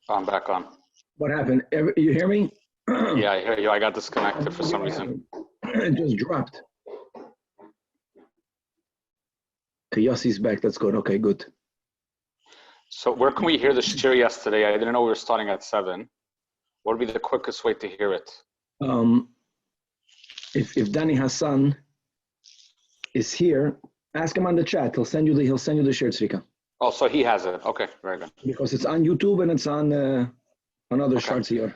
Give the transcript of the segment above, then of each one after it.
I'm back on. What happened? You hear me? Yeah, I hear you. I got disconnected for some reason. It just dropped. Okay, Yossi's back. That's good. Okay, good. So where can we hear the shiur yesterday? I didn't know we were starting at 7. What would be the quickest way to hear it? If Danny Hassan is here, ask him on the chat. He'll send you the shiur tzvika. Oh, so he has it. Okay, very good. Because it's on YouTube and it's on another short here.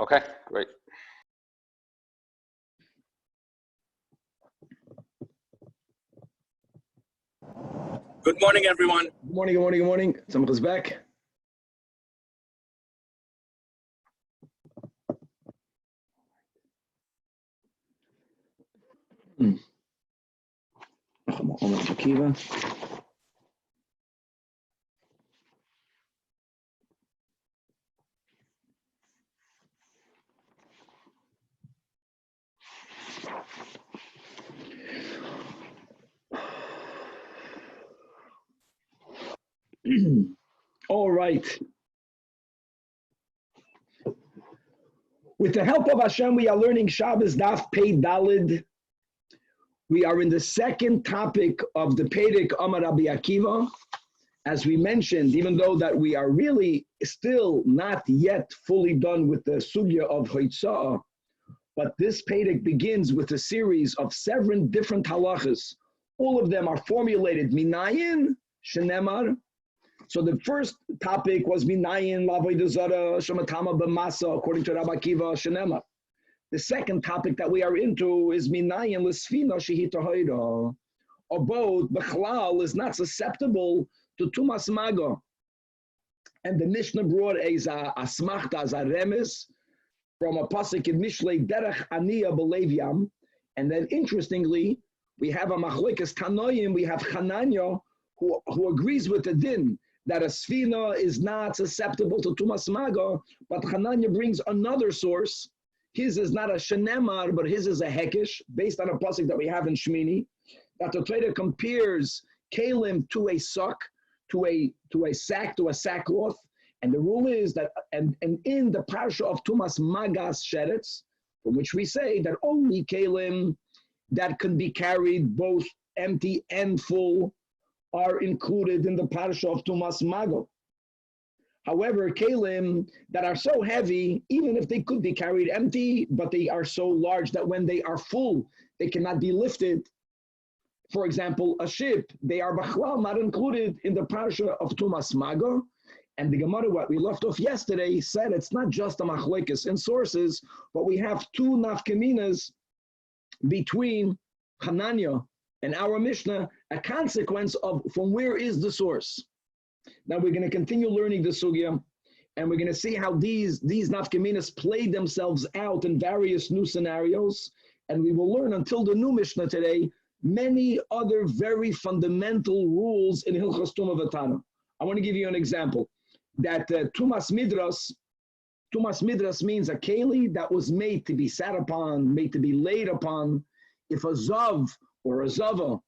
Okay, great. Good morning, everyone. Good morning, good morning, good morning. Samach is back. All right. With the help of Hashem, we are learning Shabbos Daf Pei Dalid. We are in the second topic of the Perek Amar Rabbi Akiva. As we mentioned, even though that we are really still not yet fully done with the sugya of Hoitzah, but this Perek begins with a series of 7 different halachas. All of them are formulated minayin shenemar. So the first topic was minayin lavodah zara shematama b'masa, according to Rabbi Akiva shenemar. The second topic that we are into is minayin l'sfina shehita hoida. A boat b'chlal is not susceptible to tumas maga. And the Mishnah brought a asmachta, as a remes, from a pasuk in Mishlei derech aniyah b'lev. And then interestingly, we have a machlokes tanoim, we have Hananya, who agrees with the din that a sfina is not susceptible to tumas maga, but Hananya brings another source. His is not a shenemar, but his is a hekesh, based on a pasuk that we have in Shmini, that the Torah compares kalim to a sock, to a sack, to a sackcloth. And the rule is that, and in the parsha of Tumas Magas Sheretz, from which we say that only kalim that can be carried both empty and full are included in the parsha of Tumas Mago. However, kalim that are so heavy, even if they could be carried empty, but they are so large that when they are full, they cannot be lifted. For example, a ship, they are b'chlal not included in the parsha of Tumas Mago. And the Gemara, what we left off yesterday, said it's not just a machlokes in sources, but we have 2 nafkaminas between Hananya and our Mishnah, a consequence of from where is the source. Now we're going to continue learning the sugya, and we're going to see how these nafkaminas play themselves out in various new scenarios, and we will learn until the new Mishnah today many other very fundamental rules in Hilchos Tumah V'Tana. I want to give you an example. That Tumas Midras means a keli that was made to be sat upon, made to be laid upon. If a zav or a zava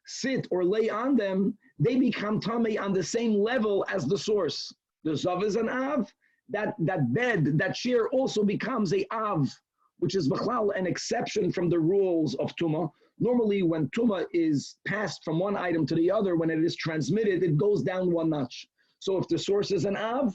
sit or lay on them, they become tamei on the same level as the source. The zav is an av, that bed, that shiur also becomes a av, which is b'chlal an exception from the rules of Tumah. Normally when Tumah is passed from one item to the other, when it is transmitted, it goes down 1 notch. So if the source is an av,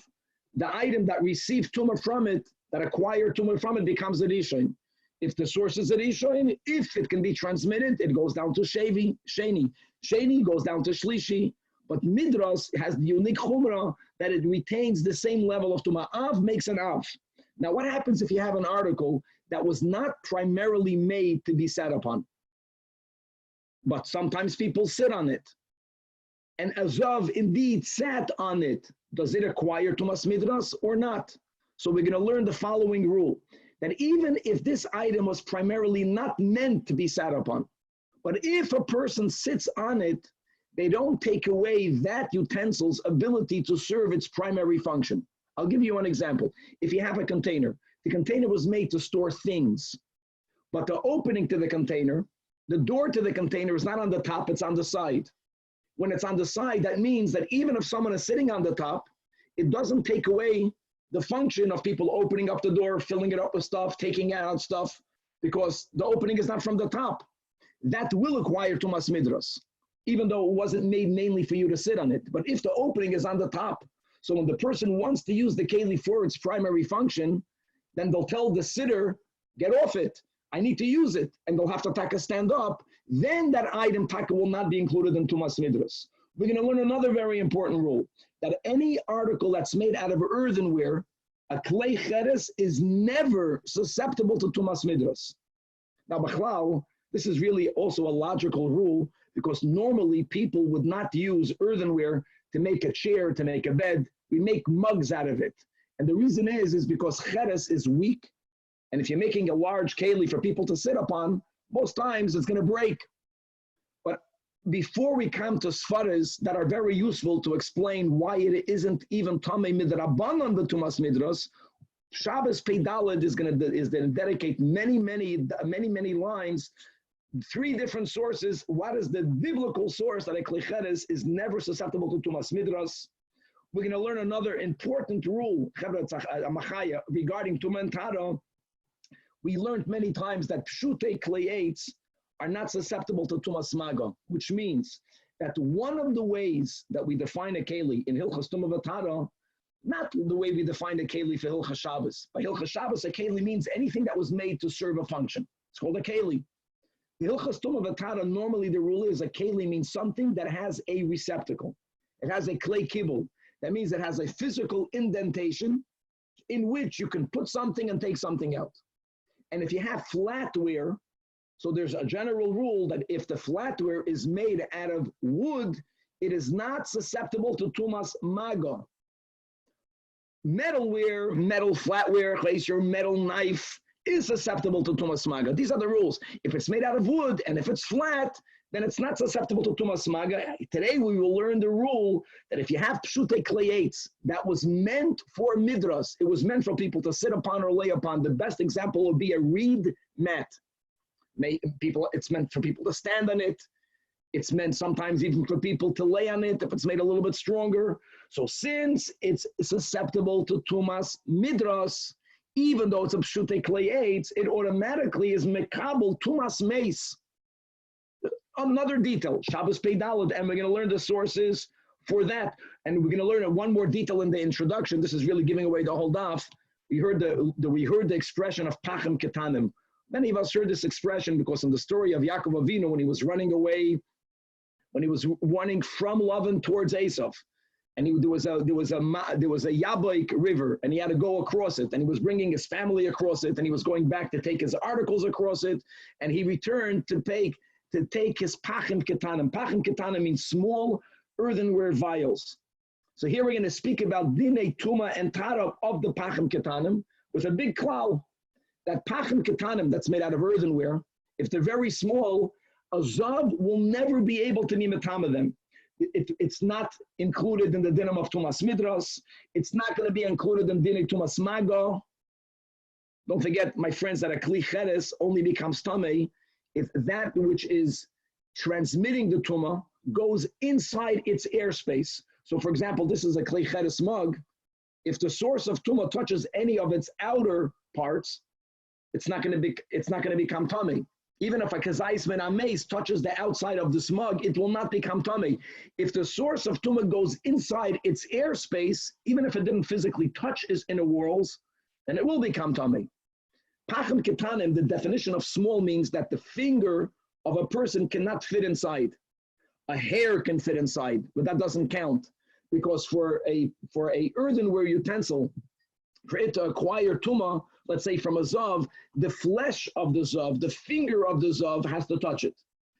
the item that received Tumah from it, that acquired Tumah from it, becomes a rishon. If the source is a rishon, if it can be transmitted, it goes down to sheni. Sheni goes down to shlishi. But Midrash has the unique chumrah that it retains the same level of Tumah. Av makes an av. Now what happens if you have an article that was not primarily made to be sat upon? But sometimes people sit on it. And a zav indeed sat on it. Does it acquire Tumas Midras or not? So we're going to learn the following rule, that even if this item was primarily not meant to be sat upon, but if a person sits on it, they don't take away that utensil's ability to serve its primary function. I'll give you an example. If you have a container, the container was made to store things, but the opening to the container, the door to the container is not on the top, it's on the side. When it's on the side, that means that even if someone is sitting on the top, it doesn't take away the function of people opening up the door, filling it up with stuff, taking out stuff, because the opening is not from the top. That will acquire tumas midras, even though it wasn't made mainly for you to sit on it. But if the opening is on the top, so when the person wants to use the keli for its primary function, then they'll tell the sitter, get off it, I need to use it, and they'll have to taka stand up, then that item taka will not be included in tumas midras. We're going to learn another very important rule, that any article that's made out of earthenware, a klei cheres, is never susceptible to tumas midras. Now, b'chlal, this is really also a logical rule, because normally people would not use earthenware to make a chair, to make a bed. We make mugs out of it. And the reason is because cheres is weak, and if you're making a large keli for people to sit upon, most times it's going to break. But before we come to svaras that are very useful to explain why it isn't even tamei midrabanan b'tumas midras, Shabbos Pei Daled is going to dedicate many lines, 3 different sources. What is the biblical source that a klei cheres is never susceptible to tumas midras? We're going to learn another important rule regarding Tumah and Tara. We learned many times that pshutei kleiates are not susceptible to tumas maga, which means that one of the ways that we define a keli in Hilchas Tumah v'Tara, not the way we define a keli for Hilchas Shabbos. By Hilchas Shabbos, a keli means anything that was made to serve a function. It's called a keli. The Hilchas Tumah v'Tara, normally the rule is a keli means something that has a receptacle. It has a klei kibul. That means it has a physical indentation in which you can put something and take something out. And if you have flatware, so there's a general rule that if the flatware is made out of wood, it is not susceptible to tumas maga. Metalware, metal flatware, your metal knife is susceptible to tumas maga. These are the rules. If it's made out of wood and if it's flat, then it's not susceptible to tumas maga. Today we will learn the rule that if you have pshutei kleiates that was meant for midras, it was meant for people to sit upon or lay upon. The best example would be a reed mat. It's meant for people to stand on it. It's meant sometimes even for people to lay on it if it's made a little bit stronger. So since it's susceptible to tumas midras, even though it's a pshutei kleiates, it automatically is mekabel tumas meis. Another detail, Shabbos Pei Daled, and we're going to learn the sources for that. And we're going to learn one more detail in the introduction. This is really giving away the whole daf. We heard the expression of pachim ketanim. Many of us heard this expression because in the story of Yaakov Avinu, when he was running away, when he was running from Lavan towards Esav, and there was a Yaboik river, and he had to go across it, and he was bringing his family across it, and he was going back to take his articles across it, and he returned to take his pachim ketanim. Pachim ketanim means small earthenware vials. So here we're going to speak about dinei tuma and tara of the pachim ketanim with a big klal. That pachim ketanim that's made out of earthenware, if they're very small, a zav will never be able to be metama them. It's not included in the dinim of tumas midras. It's not going to be included in dinei tumas maga. Don't forget, my friends, that a kli cheres only becomes tamei if that which is transmitting the tumah goes inside its airspace. So for example, this is a klei cheres mug. If the source of tumah touches any of its outer parts, it's not going to become tummy. Even if a kazais ben ames touches the outside of this mug, it will not become tummy. If the source of tumah goes inside its airspace, even if it didn't physically touch its inner walls, then it will become tummy. Pachim ketanim, the definition of small means that the finger of a person cannot fit inside. A hair can fit inside, but that doesn't count, because for a earthenware utensil, for it to acquire tumah, let's say from a zav, the flesh of the zav, the finger of the zav has to touch it.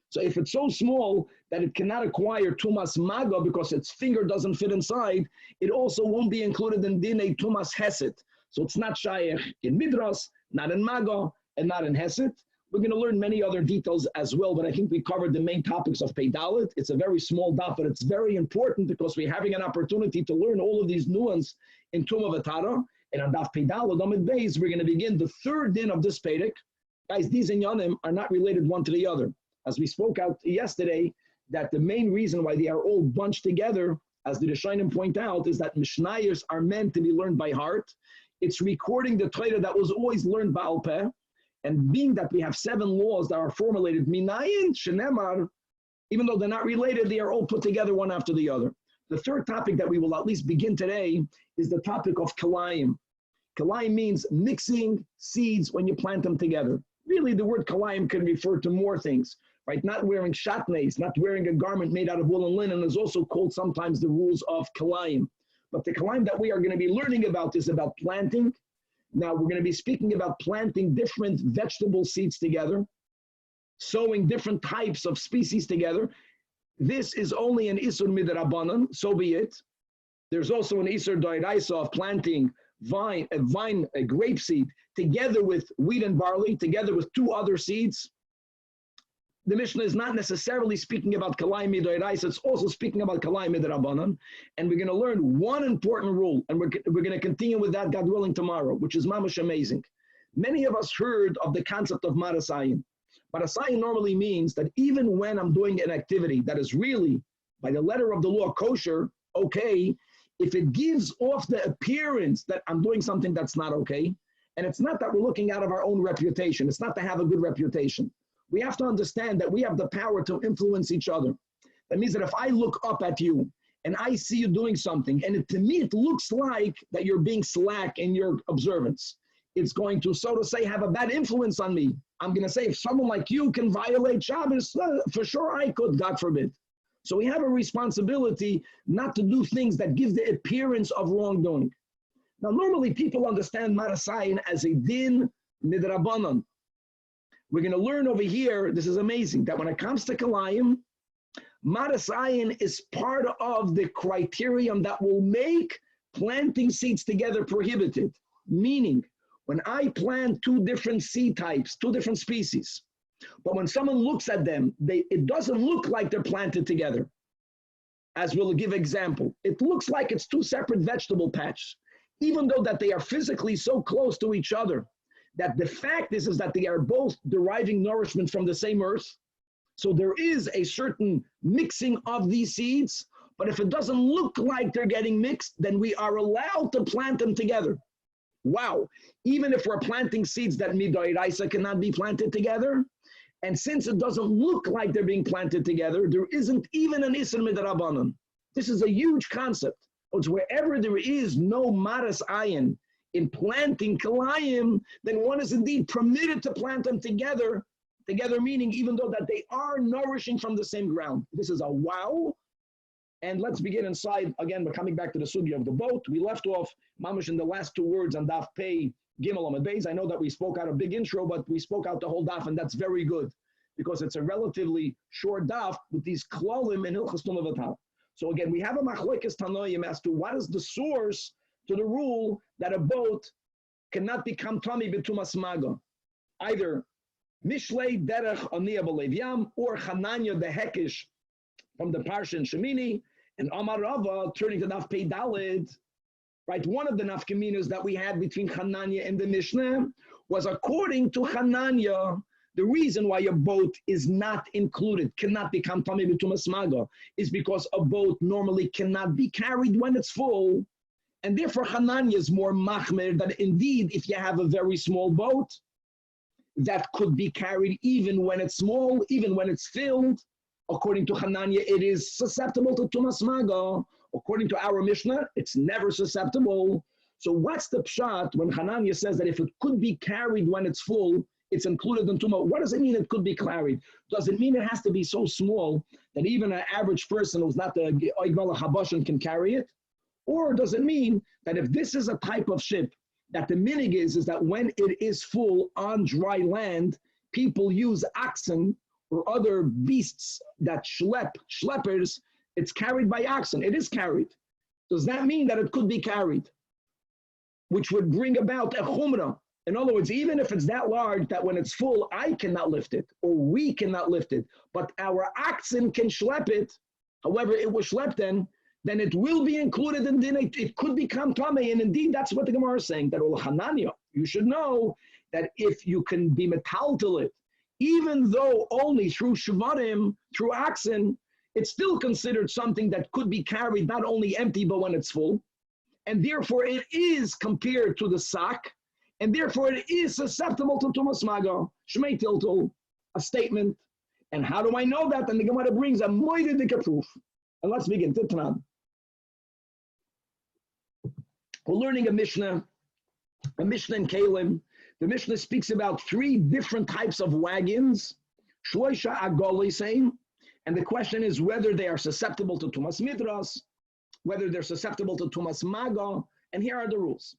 So if it's so small that it cannot acquire tumas maga because its finger doesn't fit inside, it also won't be included in dinei tumas hesed. So it's not shayach in midras, not in maga, and not in hesed. We're going to learn many other details as well, but I think we covered the main topics of Pei Dalet. It's a very small daf, but it's very important because we're having an opportunity to learn all of these nuances in Tumah v'Tara. And on Daf Pei Dalet, Amid Beis, we're going to begin the third din of this Perek. Guys, these inyanim are not related one to the other. As we spoke out yesterday, that the main reason why they are all bunched together as the Rishonim point out, is that Mishnayos are meant to be learned by heart. It's recording the Torah that was always learned Ba'al Peh. And being that we have 7 laws that are formulated, Minayin, Shenemar, even though they're not related, they are all put together one after the other. The third topic that we will at least begin today is the topic of kalayim. Kalayim means mixing seeds when you plant them together. Really, the word kalayim can refer to more things, right? Not wearing shatnez, not wearing a garment made out of wool and linen is also called sometimes the rules of kalayim. But the kalayim that we are going to be learning about is about planting. Now, we're going to be speaking about planting different vegetable seeds together, sowing different types of species together. This is only an Isur Midrabanan, so be it. There's also an Isur D'Oraisa of planting a grape seed, together with wheat and barley, together with 2 other seeds. The Mishnah is not necessarily speaking about Kalayim D'Oraisa, it's also speaking about Kalayim Midrabanan. And we're going to learn one important rule, and we're going to continue with that, God willing, tomorrow, which is mamash amazing. Many of us heard of the concept of Marasayin. Marasayin normally means that even when I'm doing an activity that is really, by the letter of the law, kosher, okay, if it gives off the appearance that I'm doing something that's not okay, and it's not that we're looking out of our own reputation, it's not to have a good reputation. We have to understand that we have the power to influence each other. That means that if I look up at you and I see you doing something, and to me it looks like that you're being slack in your observance, it's going to, so to say, have a bad influence on me. I'm going to say, if someone like you can violate Shabbos, for sure I could, God forbid. So we have a responsibility not to do things that give the appearance of wrongdoing. Now, normally people understand Marasayin as a din midrabanan. We're going to learn over here, this is amazing, that when it comes to Kalayim, Marasayin is part of the criterion that will make planting seeds together prohibited. Meaning, when I plant 2 different seed types, 2 different species, but when someone looks at them, it doesn't look like they're planted together. As we'll give example, it looks like it's 2 separate vegetable patches, even though that they are physically so close to each other, that the fact is that they are both deriving nourishment from the same earth. So there is a certain mixing of these seeds, but if it doesn't look like they're getting mixed, then we are allowed to plant them together. Wow, even if we're planting seeds that midoraisa cannot be planted together, and since it doesn't look like they're being planted together, there isn't even an isur midrabanan. This is a huge concept. It's wherever there is no maras ayin in planting kalayim, then one is indeed permitted to plant them together. Together meaning even though that they are nourishing from the same ground. This is a wow. And let's begin inside. Again, we're coming back to the sugya of the boat. We left off, mamash, in the last 2 words on Daf Pei Gimel Amud Beis. I know that we spoke out a big intro, but we spoke out the whole Daf, and that's very good because it's a relatively short Daf with these klalim and hilchos tumav. So again, we have a machlokes tanoim as to what is the source to the rule that a boat cannot become tami b'tumas maga, either mishlei derech aniyah b'leiv yam or chananya the hekish from the Parsha in Shemini, and Amar Rava, turning to Daf Pei Daled, right? One of the nafkaminas that we had between Hananya and the Mishnah was, according to Hananya, the reason why a boat is not included, cannot become Tamei B'tumas Maga, is because a boat normally cannot be carried when it's full, and therefore Hananya is more machmer that indeed, if you have a very small boat, that could be carried even when it's small, even when it's filled. According to Hananya, it is susceptible to Tumas Maga. According to our Mishnah, it's never susceptible. So what's the pshat when Hananya says that if it could be carried when it's full, it's included in Tumah? What does it mean it could be carried? Does it mean it has to be so small that even an average person who's not the Oigmal Habashan can carry it? Or does it mean that if this is a type of ship, that the minig is that when it is full on dry land, people use oxen or other beasts that schleppers, it's carried by oxen. It is carried. Does that mean that it could be carried? Which would bring about a chumrah. In other words, even if it's that large that when it's full, I cannot lift it, or we cannot lift it, but our oxen can schlepp it, however it was schlepped then it will be included in din. It could become tamei, and indeed that's what the Gemara is saying, that Hananya, you should know that if you can be metaltal it, even though only through shvarim, through oxen, it's still considered something that could be carried not only empty, but when it's full. And therefore it is compared to the sack, and therefore it is susceptible to Tumas Mago, Shmei Tiltul, a statement. And how do I know that? And the Gemara brings a moedidik proof. And let's begin. Titnan. We're learning a Mishnah in Kalim. The Mishnah speaks about 3 different types of wagons, Shloisha Agoli saying, and the question is whether they are susceptible to Tumas Midras, whether they're susceptible to Tumas Maga, and here are the rules.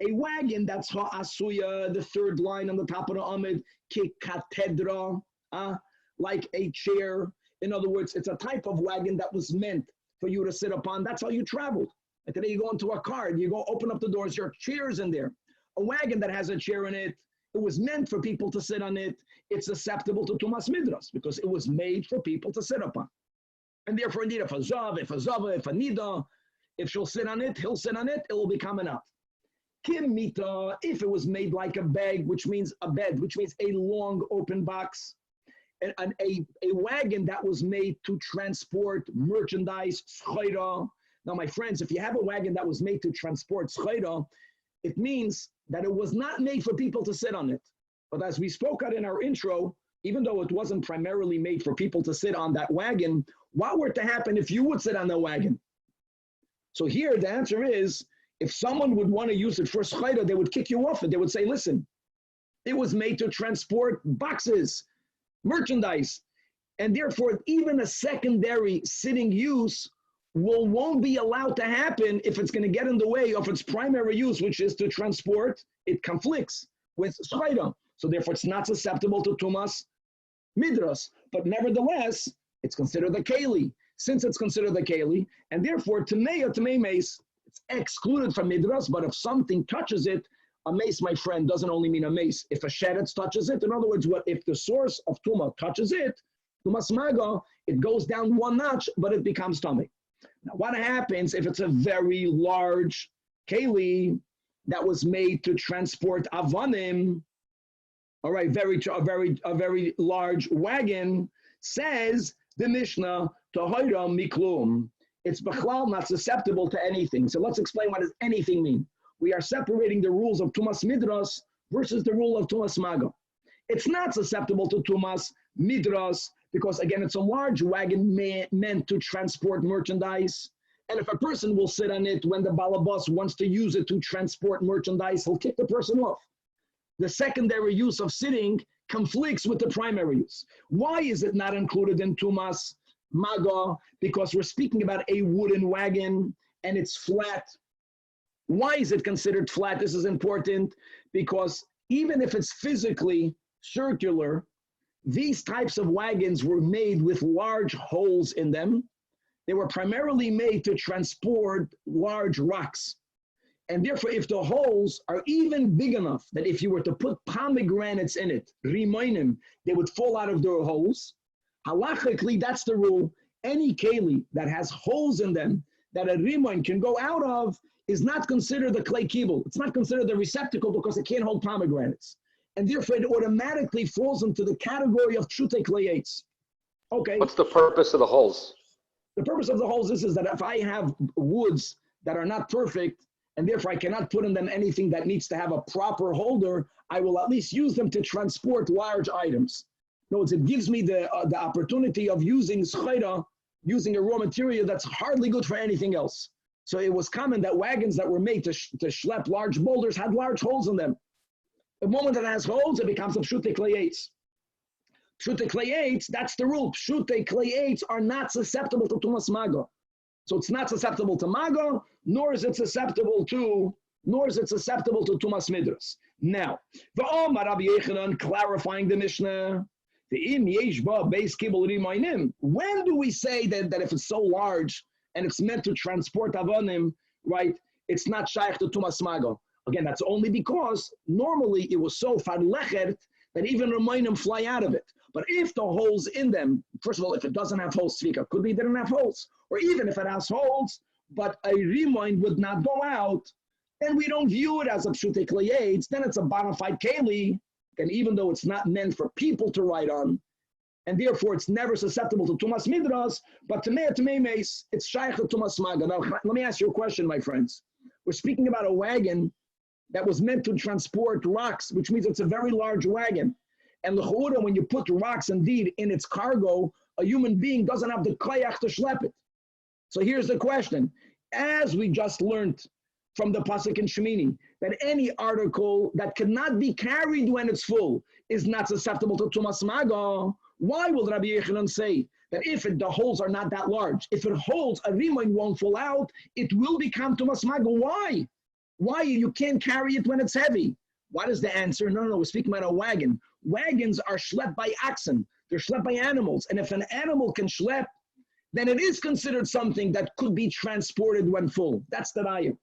A wagon that's Ha'asuya, the 3rd line on the top of the Amid, Kikatedra, like a chair. In other words, it's a type of wagon that was meant for you to sit upon. That's how you traveled. And today you go into a car, you go open up the doors, there are chairs in there. A wagon that has a chair in it, it was meant for people to sit on it. It's susceptible to Tumas Midras because it was made for people to sit upon. And therefore, indeed, if a Zava, if a Nida, if she'll sit on it, he'll sit on it, it will become enough. Kim Mita, if it was made like a bag, which means a bed, which means a long open box, and a wagon that was made to transport merchandise, schayra. Now, my friends, if you have a wagon that was made to transport schayra, it means that it was not made for people to sit on it. But as we spoke out in our intro, even though it wasn't primarily made for people to sit on that wagon, what were to happen if you would sit on the wagon? So here the answer is, if someone would want to use it for schayra, they would kick you off it. They would say, listen, it was made to transport boxes, merchandise, and therefore even a secondary sitting use won't be allowed to happen if it's going to get in the way of its primary use, which is to transport. It conflicts with schayra. So therefore it's not susceptible to Tumas Midras, but nevertheless, it's considered a keli. Since it's considered a keli, and therefore Tamei Mace, it's excluded from Midras, but if something touches it, a mace, my friend, doesn't only mean a mace. If a sheretz touches it, in other words, if the source of Tuma touches it, Tumas Maga, it goes down 1 notch, but it becomes tummy. Now, what happens if it's a very large keli that was made to transport avanim? All right, a very large wagon, says the Mishnah, Tohoira Miklum. It's Bechlal, not susceptible to anything. So let's explain what does anything mean. We are separating the rules of Tumas Midras versus the rule of Tumas Maga. It's not susceptible to Tumas Midras because, again, it's a large wagon meant to transport merchandise. And if a person will sit on it when the balabas wants to use it to transport merchandise, he'll kick the person off. The secondary use of sitting conflicts with the primary use. Why is it not included in Tumas Maga? Because we're speaking about a wooden wagon and it's flat. Why is it considered flat? This is important because even if it's physically circular, these types of wagons were made with large holes in them. They were primarily made to transport large rocks. And therefore, if the holes are even big enough that if you were to put pomegranates in it, rimoinim, they would fall out of their holes. Halachically, that's the rule. Any keli that has holes in them that a rimoin can go out of is not considered the clay kibble. It's not considered the receptacle because it can't hold pomegranates. And therefore, it automatically falls into the category of pshutei klayates. Okay. What's the purpose of the holes? The purpose of the holes is that if I have woods that are not perfect, and therefore I cannot put in them anything that needs to have a proper holder, I will at least use them to transport large items. In other words, it gives me the opportunity of using schayra, using a raw material that's hardly good for anything else. So it was common that wagons that were made to schlep large boulders had large holes in them. The moment that it has holes, it becomes a pshutei klayates. Pshutei klayates, that's the rule. Pshutei klayates are not susceptible to Tumas Maga. So it's not susceptible to Maga, nor is it susceptible to Tumas Midras. Now, the Omar Rabbi Yechanan clarifying the Mishnah, the Im Yeshba Beis Kibul Rimaynim. When do we say that if it's so large and it's meant to transport Avanim, right, it's not shaykh to Tumas Maga? Again, that's only because normally it was so farlechert that even Rimaynim fly out of it. But if the holes in them, first of all, if it doesn't have holes, Tzvika, could be it didn't have holes. Or even if it has holes, but a rimoin would not go out, then we don't view it as a pshutei klayates, then it's a bona fide keli, and even though it's not meant for people to ride on, and therefore it's never susceptible to tumas midras, but tamei meis, it's shaykh to tumas maga. Now, let me ask you a question, my friends. We're speaking about a wagon that was meant to transport rocks, which means it's a very large wagon. And l'chura, when you put rocks indeed in its cargo, a human being doesn't have the koyach to schlep it. So here's the question. As we just learned from the pasuk in Shemini, that any article that cannot be carried when it's full is not susceptible to tumas maga, why will Rabbi Yechanan say that if the holes are not that large, if it holds, a rimoin won't fall out, it will become tumas maga? Why? Why? You can't carry it when it's heavy. What is the answer? No, we're speaking about a wagon. Wagons are schlepped by oxen. They're schlepped by animals. And if an animal can schlep, then it is considered something that could be transported when full. That's the raya.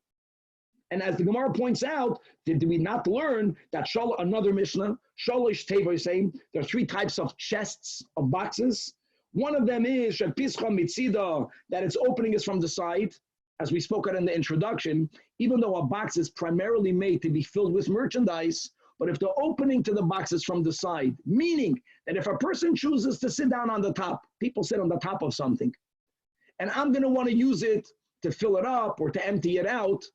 And as the Gemara points out, did we not learn that another Mishnah, Shalosh Tevah, saying there are 3 types of chests, of boxes. One of them is Pischa Mitzida, that its opening is from the side, as we spoke about in the introduction. Even though a box is primarily made to be filled with merchandise, but if the opening to the box is from the side, meaning that if a person chooses to sit down on the top, people sit on the top of something, and I'm going to want to use it to fill it up or to empty it out,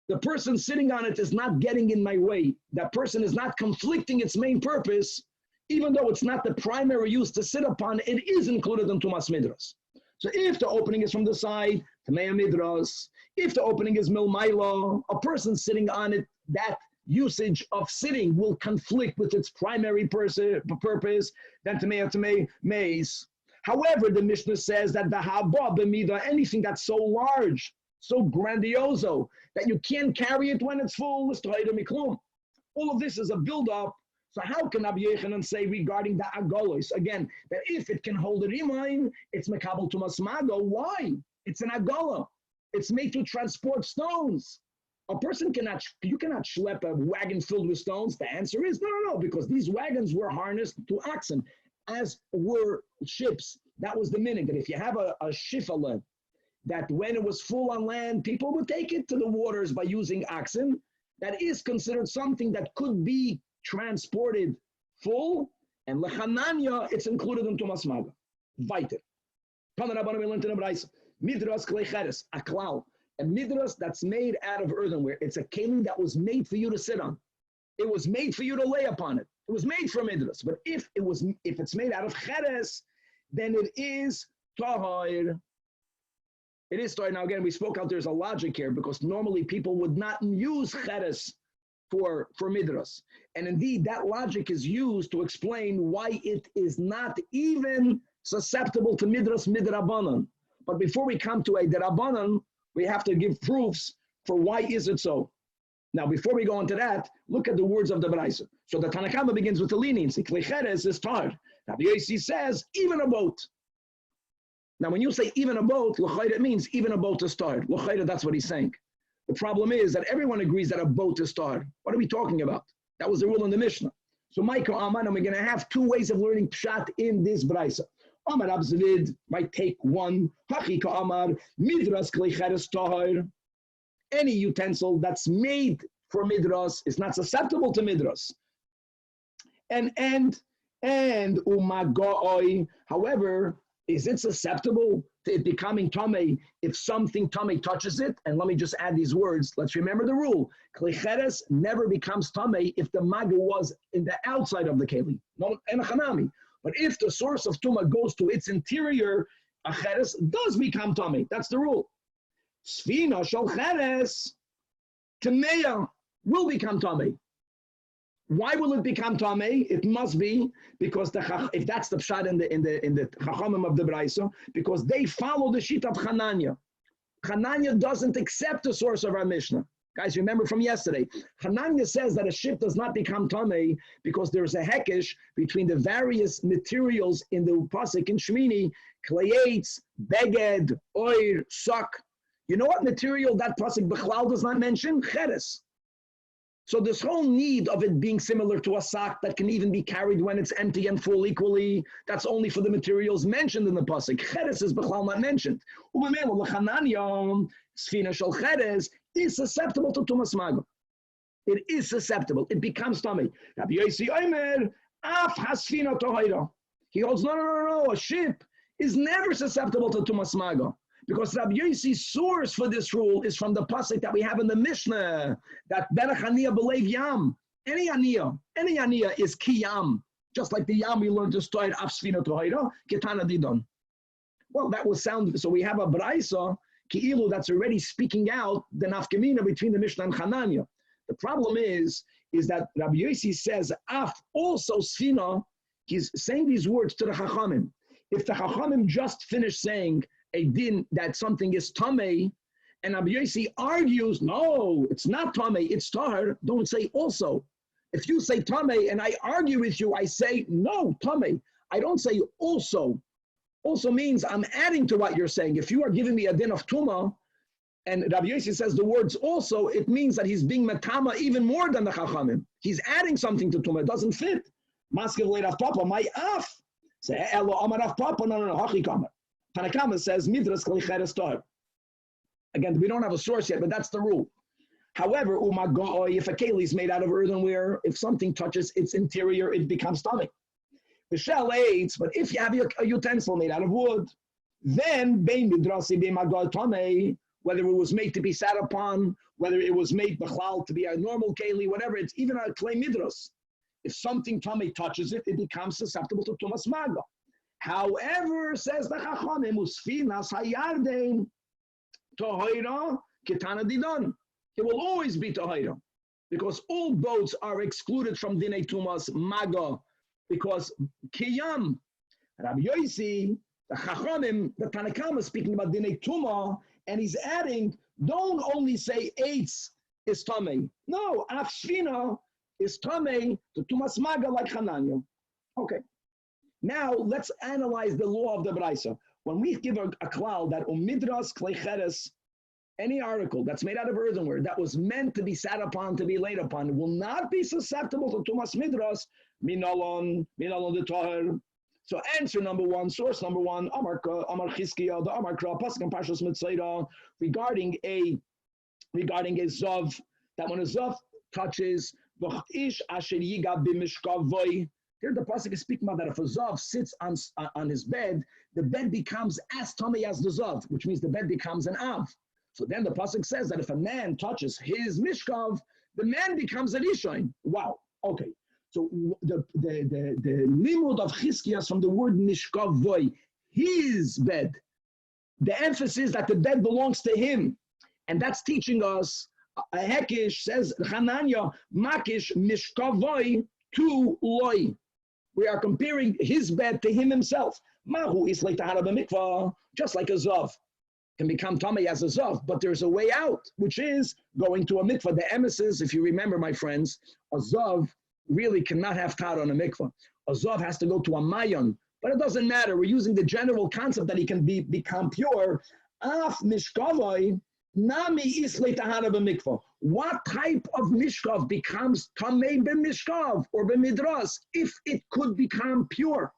the person sitting on it is not getting in my way. That person is not conflicting its main purpose, even though it's not the primary use to sit upon, it is included in Tumas Midras. So if the opening is from the side, Tamei Midras, if the opening is Milmaila, a person sitting on it, that usage of sitting will conflict with its primary purpose, then Tamei Meis. However, the Mishnah says that the Haba B'mida, anything that's so large, so grandioso, that you can't carry it when it's full, is T'hayda Miklum. All of this is a build-up. So how can Rabbi Yechanan say regarding the Agolos, again, that if it can hold a Rimain, it's Mekabel Tumas Maga? Why? It's an Agola. It's made to transport stones. A person you cannot schlep a wagon filled with stones. The answer is no, because these wagons were harnessed to oxen, as were ships. That was the meaning, that if you have a shifala, that when it was full on land, people would take it to the waters by using oxen. That is considered something that could be transported full, and lechananya, it's included in Tumas Maga. Weiter. Midras klecheres, a klal. A midras that's made out of earthenware. It's a kelim that was made for you to sit on. It was made for you to lay upon it. It was made from midras. But if it's made out of cheres, then it is tahir. It is tahir. Now again, we spoke out there's a logic here, because normally people would not use cheres for midras. And indeed, that logic is used to explain why it is not even susceptible to midras midrabanan. But before we come to a derabanan, we have to give proofs for why is it so. Now, before we go into that, look at the words of the Baraisa. So the Tanach begins with the leniency. Klecheres is tar. Rabbi Yossi says, even a boat. Now, when you say even a boat, it means even a boat is tar. That's what he's saying. The problem is that everyone agrees that a boat is tar. What are we talking about? That was the rule in the Mishnah. So, Michael Aman, and we're going to have 2 ways of learning Pshat in this Baraisa. Amar Abzvid might take 1. Hachika Amar Midras Klecheres Tahir. Any utensil that's made for midras is not susceptible to midras. And umagoi, however, is it susceptible to it becoming tamei if something tamei touches it? And let me just add these words. Let's remember the rule. Klecheres never becomes tamei if the maga was in the outside of the keli, not in a chanami. But if the source of tuma goes to its interior, a cheres does become tamei. That's the rule. Sfina shel cheres tameya will become tamei. Why will it become tamei? It must be because if that's the pshat in the chachamim of the Braisa, because they follow the sheet of Hananya. Hananya doesn't accept the source of our Mishnah. Guys, remember from yesterday, Hananya says that a ship does not become tamei because there's a hekesh between the various materials in the pasuk in Shemini, kleyates, beged, oir, sak. You know what material that pasuk b'chlal does not mention? Cheres. So this whole need of it being similar to a sak that can even be carried when it's empty and full equally, that's only for the materials mentioned in the pasuk. Cheres is b'chlal not mentioned. Sfina shel cheres is susceptible to tumas maga. It is susceptible. It becomes tamei. Rabbi Yossi Omer af hasfina tohira. He holds, no, a ship is never susceptible to Tumas Maga. Because Rabbi Yossi's source for this rule is from the pasuk that we have in the Mishnah, that Berach Aniyah B'Leiv Yam. Any Aniyah is Kiyam. Just like the Yam we learned to start Afsfina Tohira, Ketana Didon. Well, that will sound, so we have a Braisa, Ki'ilu, that's already speaking out the nafkamina between the Mishnah and Hananya. The problem is that Rabbi Yossi says, Af, also Sfina, he's saying these words to the Chachamim. If the Chachamim just finished saying a din that something is Tameh, and Rabbi Yossi argues, no, it's not Tameh, it's Tahar, don't say also. If you say Tameh and I argue with you, I say, no, Tameh. I don't say also. Also means I'm adding to what you're saying. If you are giving me a din of Tumah, and Rabbi Yossi says the words also, it means that he's being Makama even more than the Chachamim. He's adding something to Tumah. It doesn't fit. Maskiv le'raf papa, my af. Say, Elo amar af papa, no, hachi kamar. Tanakama says, Midrash k'licheres tahar. Again, we don't have a source yet, but that's the rule. However, if a keli is made out of earthenware, if something touches its interior, it becomes stomach. The shell aids, but if you have a utensil made out of wood, then whether it was made to be sat upon, whether it was made b'chlal to be a normal keli, whatever, it's even a clay midras. If something tummy touches it, it becomes susceptible to tumas maga. However, says the Chachamim, usfinas hayarden tohira ketana didon. It will always be tohira, because all boats are excluded from dinei tumas maga, because kiyam. Rabbi Yossi, the Chachamim, the Tanakama is speaking about dinei tuma, and he's adding, don't only say eitz is tamei. No, afshina is tamei to tumas maga like Hananya. Okay. Now let's analyze the law of the Braisa. When we give a klal that umidras kleicheres, any article that's made out of earthenware that was meant to be sat upon, to be laid upon, will not be susceptible to tumas midras, minalon the tahar. So answer number one, source number one, Amar Chizkiya, the Amar Kra, Pasuk and Parshas Mitzayra, regarding a zav, that when a zav touches, v'chish asher yiga b'mishkavoy. Here the pasuk is speaking about that if a zav sits on his bed, the bed becomes as tummy as the zav, which means the bed becomes an av. So then the pasuk says that if a man touches his mishkav, the man becomes an ishain. Wow. Okay. So the limud of Chizkiya from the word mishkavoy, his bed. The emphasis that the bed belongs to him, and that's teaching us. A hekish says Hananya makish mishkavoy to loy. We are comparing his bed to him himself. Mahu is like tahara b'mikvah, just like a zav can become tamei as a zav, but there's a way out, which is going to a mikvah. The emesis, if you remember, my friends, a zav really cannot have tahara on a mikvah. A zav has to go to a mayon, but it doesn't matter. We're using the general concept that he can become pure. Af mishkavai nami islay tahara b'mikvah. What type of mishkav becomes tamei b'mishkav or b'midras if it could become pure?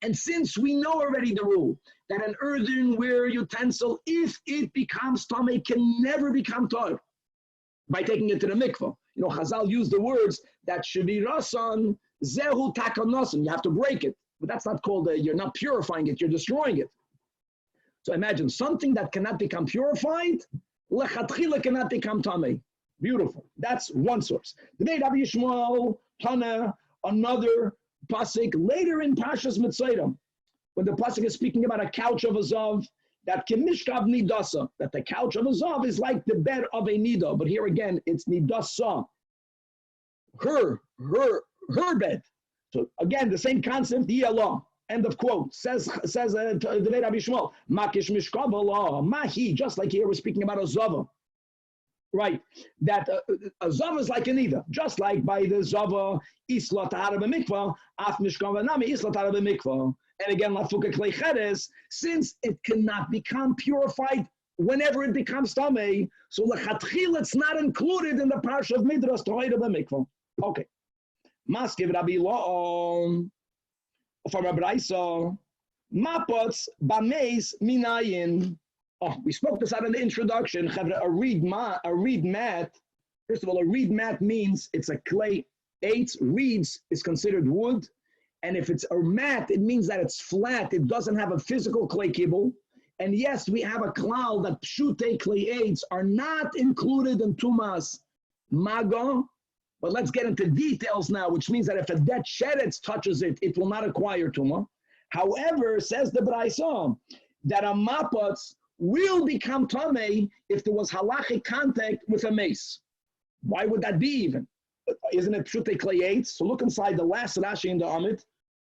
And since we know already the rule that an earthenware utensil, if it becomes tamei, can never become tar by taking it to the mikvah. You know, Chazal used the words that shevirasan zehu takanosan. You have to break it, but that's not called you're not purifying it, you're destroying it. So imagine something that cannot become purified, lechatchila cannot become tamei. Beautiful. That's one source. The Beit Rabbi Yishmael, Tana, another pasuk later in Parshas Mitzayim, when the pasuk is speaking about a couch of a zav, that kimishkav nidasa, that the couch of a zav is like the bed of a nida, but here again it's nidasa, her bed. So again, the same concept, Yallah. End of quote. Says the Beit Rabbi Yishmael, makish mishkav Allah, mahi, just like here we're speaking about a zava. Right, that a zava is like a nida, just like by the zava isla tahara b'mikvah, af mishkav nami isla tahara b'mikvah. And again, lafuka klei cheres, since it cannot become purified whenever it becomes tamei, so lechatchil it's not included in the parsha of Midrash tahara b'mikvah. Okay, maskiv Rabbi Laon from Rabbi Isa, mapots bameis minayin. Oh, we spoke this out in the introduction. A reed mat. First of all, a reed mat means it's a clay. 8 reeds is considered wood, And if it's a mat, it means that it's flat. It doesn't have a physical clay kibble. And yes, we have a klal that pshute clay aids are not included in tumas maga. But let's get into details now, which means that if a dead sheretz touches it, it will not acquire tuma. However, says the Braisa, that a mapatz will become tamei if there was halachic contact with a mace. Why would that be even? Isn't it pshute clay aids? So look inside the last Rashi in the Amid,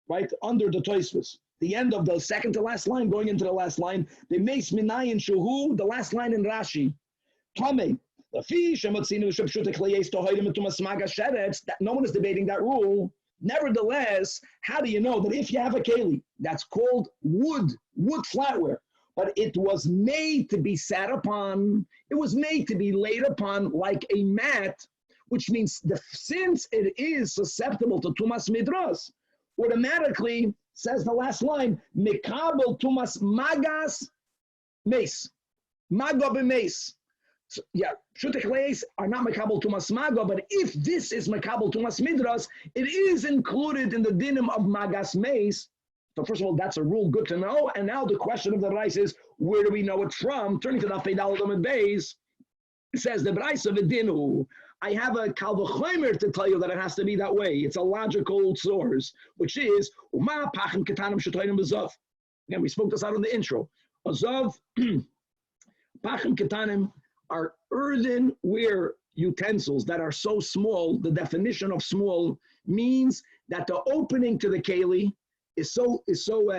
right under the Tosfos, the end of the second to last line, going into the last line, the mace minayin shuhu, the last line in Rashi, tamei. No one is debating that rule. Nevertheless, how do you know that if you have a keli that's called wood flatware, but it was made to be sat upon, it was made to be laid upon like a mat, which means since it is susceptible to tumas midras, automatically, says the last line, mikabel tumas magas mace, maga b'mace. So, yeah, pshute clays are not makabel tumas maga, but if this is makabel tumas midras, it is included in the dinim of magas mace. So first of all, that's a rule, good to know. And now the question of the rice is, where do we know it from? Turning to the Fedal Amid Beis, it says the Braisa of Dinu. I have a kal v'chomer to tell you that it has to be that way. It's a logical source, which is uma pachim ketanim shetoinim b'zav. Again, we spoke this out in the intro. Azav pachim ketanim are earthenware utensils that are so small. The definition of small means that the opening to the keli is so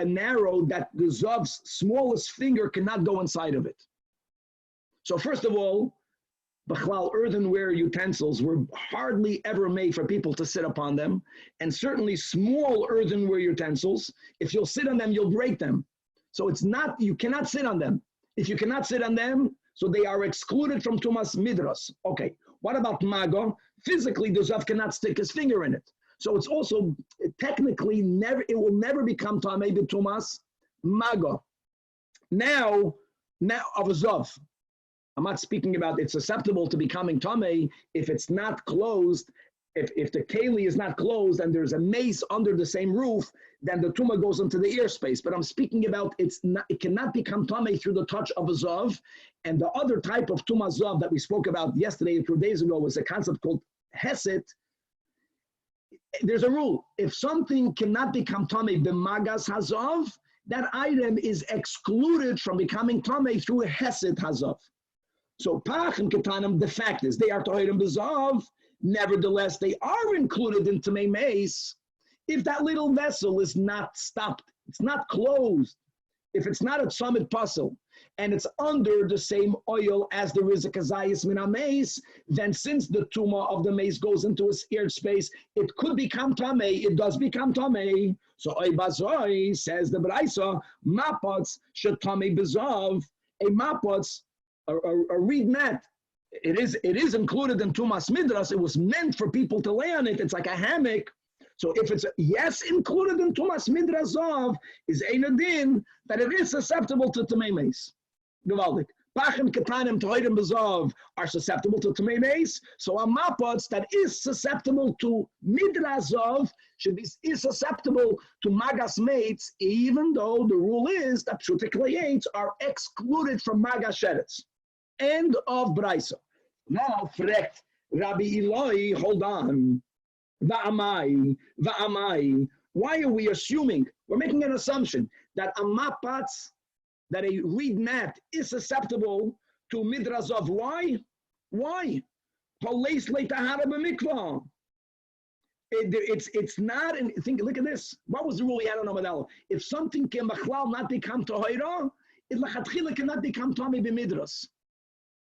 narrow that the zav's smallest finger cannot go inside of it. So first of all, B'chlal earthenware utensils were hardly ever made for people to sit upon them, and certainly small earthenware utensils, if you'll sit on them, you'll break them. So it's not, you cannot sit on them. If you cannot sit on them, so they are excluded from Tumas Midras. Okay, what about Maga? Physically, the Zav cannot stick his finger in it. So it's also technically it will never become Tamei B'Tumas Maga. Now of a Zav. I'm not speaking about it's susceptible to becoming Tamei if it's not closed. If the keli is not closed and there's a mace under the same roof, then the tuma goes into the ear space. But I'm speaking about it cannot become tamei through the touch of a zav. And the other type of tuma zav that we spoke about yesterday and 2 days ago was a concept called hesed. There's a rule: if something cannot become tamei b'magas hazav, that item is excluded from becoming tamei through a hesed hazav. So pach and ketanim, the fact is they are tohirim b'zav. Nevertheless, they are included in Tamei Mace if that little vessel is not stopped, it's not closed, if it's not a tzamid puzzle, and it's under the same oil as the Rizak Azayis Min HaMace, then since the Tuma of the mace goes into its ear space, it could become Tamei, it does become Tamei. So Oy Bazoi says the Braisa, Mapats should Tamei Bezav, a Mapats, a reed mat. It is included in Tumas Midras. It was meant for people to lay on it. It's like a hammock. So if it's included in Tumas Midras of is Einadin, that it is susceptible to Tamei Mace. Gewaldik. Pachim Ketanim Tohirim Bezov are susceptible to Tamei Mace. So a Mapats that is susceptible to Midras of is susceptible to Magas Mates, even though the rule is that Pshutiklayets are excluded from Magas Sheretz. End of Braisa. Now, frekt Rabbi Eloi, hold on. Va'amai. Why are we assuming? We're making an assumption that a mapatz, that a reed mat is susceptible to midras of. Why? It's not. Look at this. What was the rule we had on Amadal? If something can not become tohira, it lachatchila cannot become tami b'midras.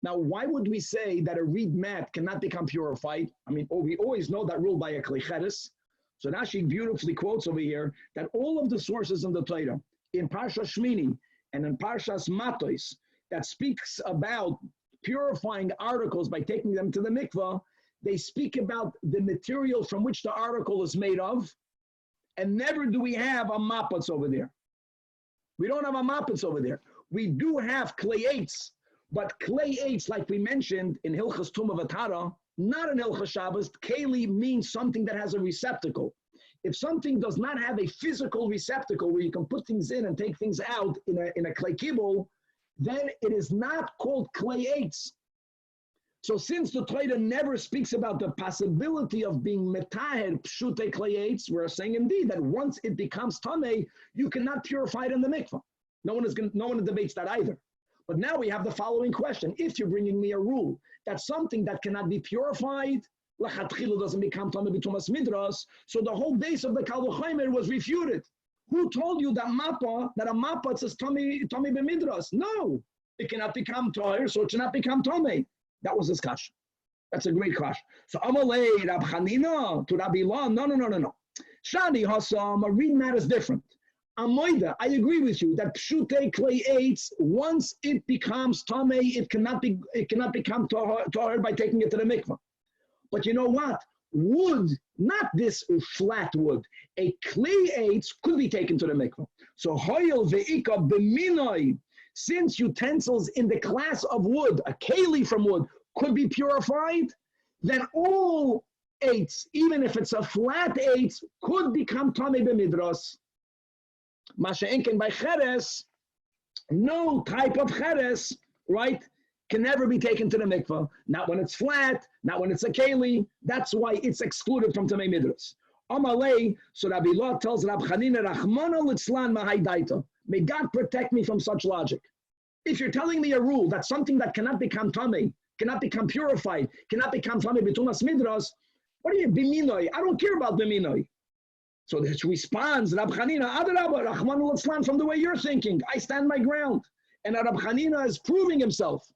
Now, why would we say that a reed mat cannot become purified? I mean, we always know that rule by a klicheres. So Rashi beautifully quotes over here that all of the sources in the Torah, in Parshas Shmini and in Parshas Matos, that speaks about purifying articles by taking them to the mikvah, they speak about the material from which the article is made of, and never do we have a mapatz over there. We don't have a mapatz over there. We do have klayates. But clay aids, like we mentioned in Hilchas Tumah V'Tara, not in Hilchas Shabbos, keli means something that has a receptacle. If something does not have a physical receptacle where you can put things in and take things out in a clay kibble, then it is not called clay eitz. So since the Torah never speaks about the possibility of being metahed pshute clay eitz, we're saying indeed that once it becomes tamei, you cannot purify it in the mikvah. No one debates that either. But now we have the following question. If you're bringing me a rule that something that cannot be purified, lachatchilu doesn't become tamei b'tumas midras, so the whole base of the Kal V'chomer was refuted. Who told you that a mappa says tamei b'midras? No, it cannot become tahir, so it cannot become tamei. That was his question. That's a great question. So Amalei Rab Chanina to Rabbi Elyahu. No. Shani Hassan, reading that is different. Amoida, I agree with you that pshute clay eitz, once it becomes tamei, it cannot become tahor by taking it to the mikvah. But you know what? Wood, not this flat wood, a clay eitz could be taken to the mikvah. So hoyel ve'ika b'minoi, since utensils in the class of wood, a keli from wood, could be purified, then all eitz, even if it's a flat eitz, could become tamei b'midras. Masha enken by cheres, no type of cheres, right, can never be taken to the mikvah. Not when it's flat, not when it's a keli. That's why it's excluded from tamei midras. Amalei, so Rabbi Elyahu tells Rab Chanina, Rachmana litzlan mahai daita. May God protect me from such logic. If you're telling me a rule that something that cannot become tamei, cannot become purified, cannot become tamei b'tumas midras, what are you, biminoi? I don't care about biminoi. So this responds, Rab Chanina, Adarabba, Rachmana litzlan, from the way you're thinking. I stand my ground. And Rab Chanina is proving himself.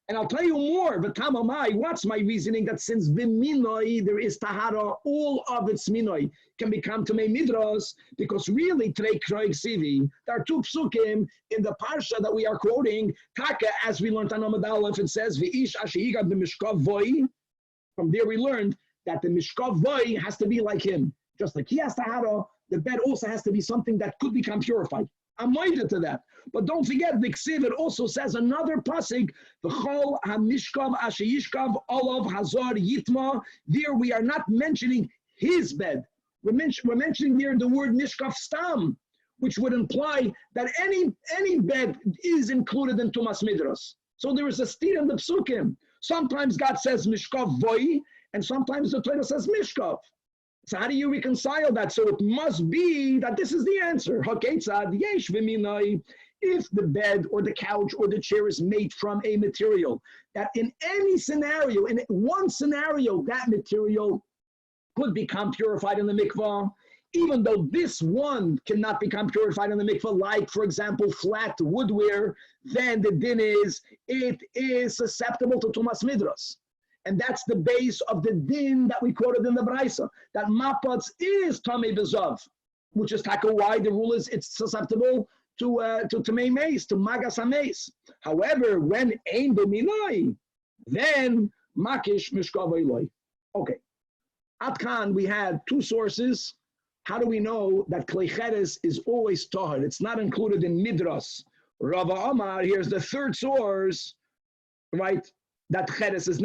And I'll tell you more, V'tamamai, what's my reasoning that since b'minoi, there is tahara, all of its minoi can become tamei midras, because really, Trei Kroig Sivi, there are two psukim in the parsha that we are quoting, Taka, as we learned on Amud Aleph, it says, V'ish ashehigav b'mishkav voi. From there we learned that the mishkav voi has to be like him. Just like he has tahara, the bed also has to be something that could become purified. I'm minded to that. But don't forget, the Ksiv, it also says another pasuk, V'chol ha-mishkav asher yishkav olav hazar yitma. There we are not mentioning his bed. We're mentioning there the word mishkav stam, which would imply that any bed is included in tumas midras. So there is a stir in the psukim. Sometimes God says mishkav voi, and sometimes the Torah says mishkav. So how do you reconcile that? So it must be that this is the answer. Haketzad yesh v'minai. If the bed or the couch or the chair is made from a material that in any scenario, in one scenario, that material could become purified in the mikvah, even though this one cannot become purified in the mikvah, like, for example, flat woodware, then the din is, it is susceptible to tumas midras. And that's the base of the din that we quoted in the Braisa, that mapatz is tamei b'zav, which is taka why the rule is it's susceptible to tamei meis, to magas hameis. However, when ein b'minai, then makish mishkav eloi. Okay. At Khan, we had two sources. How do we know that klei cheres is always tahar? It's not included in midras. Rava Amar, here's the third source, right? That cheres is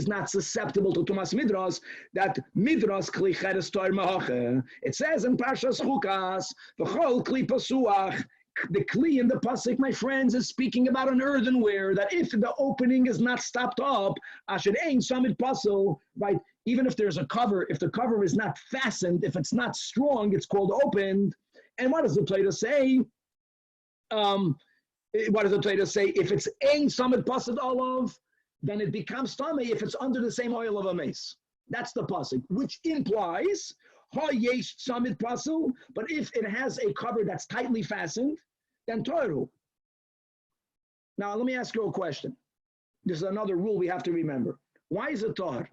not susceptible to tumas midras, that midras kli cheres toir mahache. It says in Parshas Chukas, v'chol kli pasuach, the kli in the pasuk, my friends, is speaking about an earthenware, that if the opening is not stopped up, asher ein samid pasul, right? Even if there's a cover, if the cover is not fastened, if it's not strong, it's called opened. And what does the Torah say? What does the Torah say? If it's ein samid pasul olav, then it becomes tamei if it's under the same oil of a mace. That's the pasuk, which implies ha yesh samid pasul. But if it has a cover that's tightly fastened, then toru. Now let me ask you a question. This is another rule we have to remember. Why is it tar?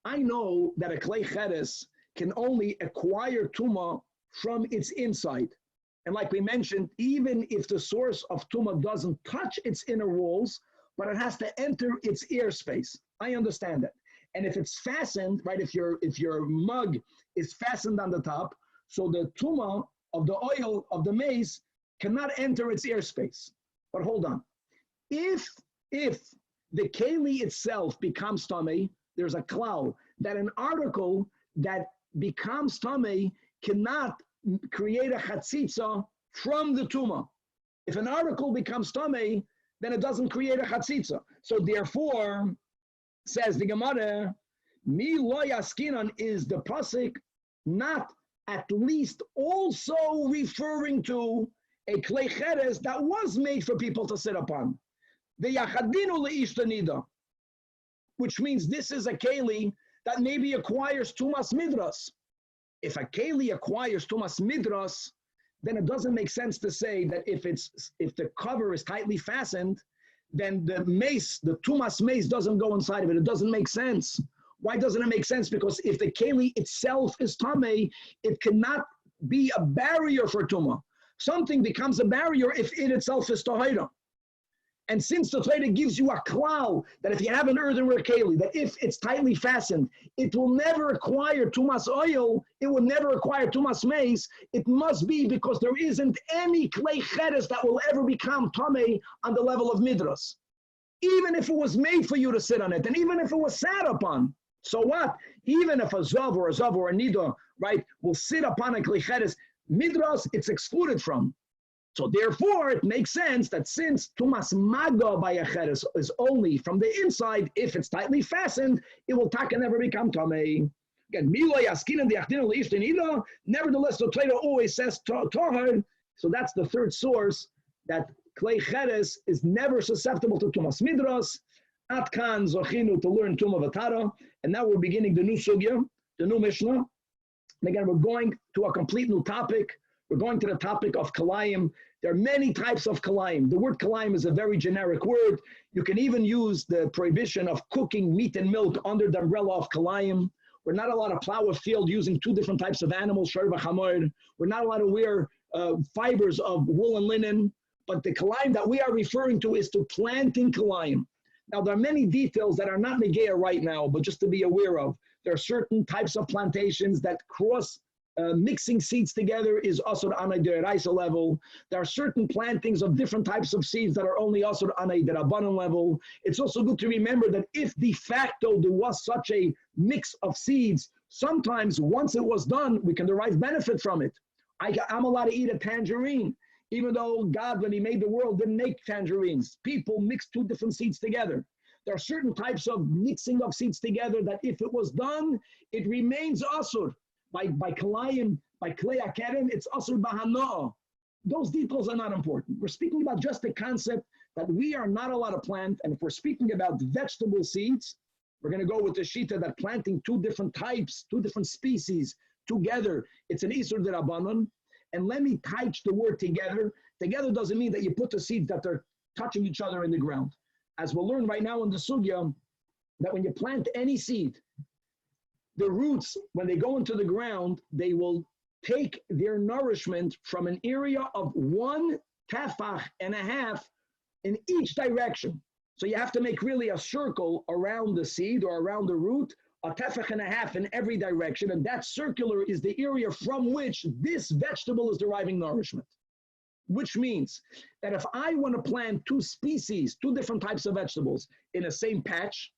I know that a klei cheres can only acquire tuma from its inside, and like we mentioned, even if the source of tuma doesn't touch its inner walls, but it has to enter its airspace. I understand that. And if it's fastened, right, if your mug is fastened on the top, so the tuma of the oil of the mace cannot enter its airspace. But hold on. If the keli itself becomes tamei, there's a cloud that an article that becomes tamei cannot create a chatzitza from the tuma. If an article becomes tamei, then it doesn't create a chatzitza. So therefore, says the Gemara, mi lo yaskinan is the pasuk not at least also referring to a klei cheres that was made for people to sit upon. The yachadinu leishtanida, which means this is a keli that maybe acquires tumas midras. If a keli acquires tumas midras, then it doesn't make sense to say that if the cover is tightly fastened, then the mace, the tumas mace, doesn't go inside of it. It doesn't make sense. Why doesn't it make sense? Because if the keli itself is tamei, it cannot be a barrier for tuma. Something becomes a barrier if it itself is tahira. And since the Torah gives you a klal that if you have an earthenware keli, that if it's tightly fastened, it will never acquire tumas oil, it will never acquire tumas mace, it must be because there isn't any klei cheres that will ever become tamei on the level of midras. Even if it was made for you to sit on it, and even if it was sat upon, so what? Even if a zav or a nida, right, will sit upon a klei cheres, midras, it's excluded from. So therefore, it makes sense that since tumas maga by a cheres is only from the inside, if it's tightly fastened, it will taka never become tamei. Again, nevertheless, the Torah always says tahar. So that's the third source that klei cheres is never susceptible to tumas midras. Atkan zochinu to learn tuma v'tara, and now we're beginning the new sugya, the new Mishnah. And again, we're going to a complete new topic. We're going to the topic of kalayim. There are many types of kalayim. The word kalayim is a very generic word. You can even use the prohibition of cooking meat and milk under the umbrella of kalayim. We're not allowed to plow a field using two different types of animals, shor v'chamor. We're not allowed to wear fibers of wool and linen. But the kalayim that we are referring to is to planting kalayim. Now, there are many details that are not negaya right now, but just to be aware of. There are certain types of plantations that cross mixing seeds together is asur anay deraisa level. There are certain plantings of different types of seeds that are only asur anay derabanan level. It's also good to remember that if de facto there was such a mix of seeds, sometimes once it was done, we can derive benefit from it. I'm allowed to eat a tangerine, even though God, when he made the world, didn't make tangerines. People mixed two different seeds together. There are certain types of mixing of seeds together that if it was done, it remains asur. By kalayim, by klei akerim, it's asur b'hana'ah. Those details are not important. We're speaking about just the concept that we are not allowed to plant, and if we're speaking about vegetable seeds, we're going to go with the shita that planting two different types, two different species together, it's an isur d'rabanan. And let me touch the word together. Together doesn't mean that you put the seeds that they're touching each other in the ground. As we'll learn right now in the sugya, that when you plant any seed, the roots, when they go into the ground, they will take their nourishment from an area of 1.5 tefach in each direction. So you have to make really a circle around the seed or around the root, 1.5 tefach in every direction, and that circular is the area from which this vegetable is deriving nourishment. Which means that if I want to plant two species, two different types of vegetables in the same patch,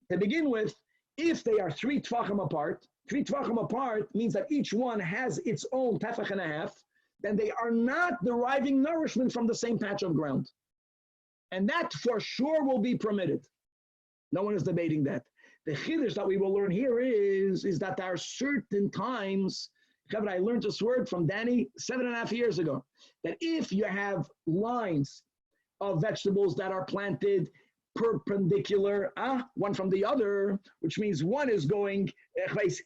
to begin with, if they are 3 tefachim apart, 3 tefachim apart means that each one has its own 1.5 tefach, then they are not deriving nourishment from the same patch of ground. And that for sure will be permitted. No one is debating that. The chiddush that we will learn here is that there are certain times, I learned this word from Danny 7.5 years ago, that if you have lines of vegetables that are planted perpendicular, one from the other, which means one is going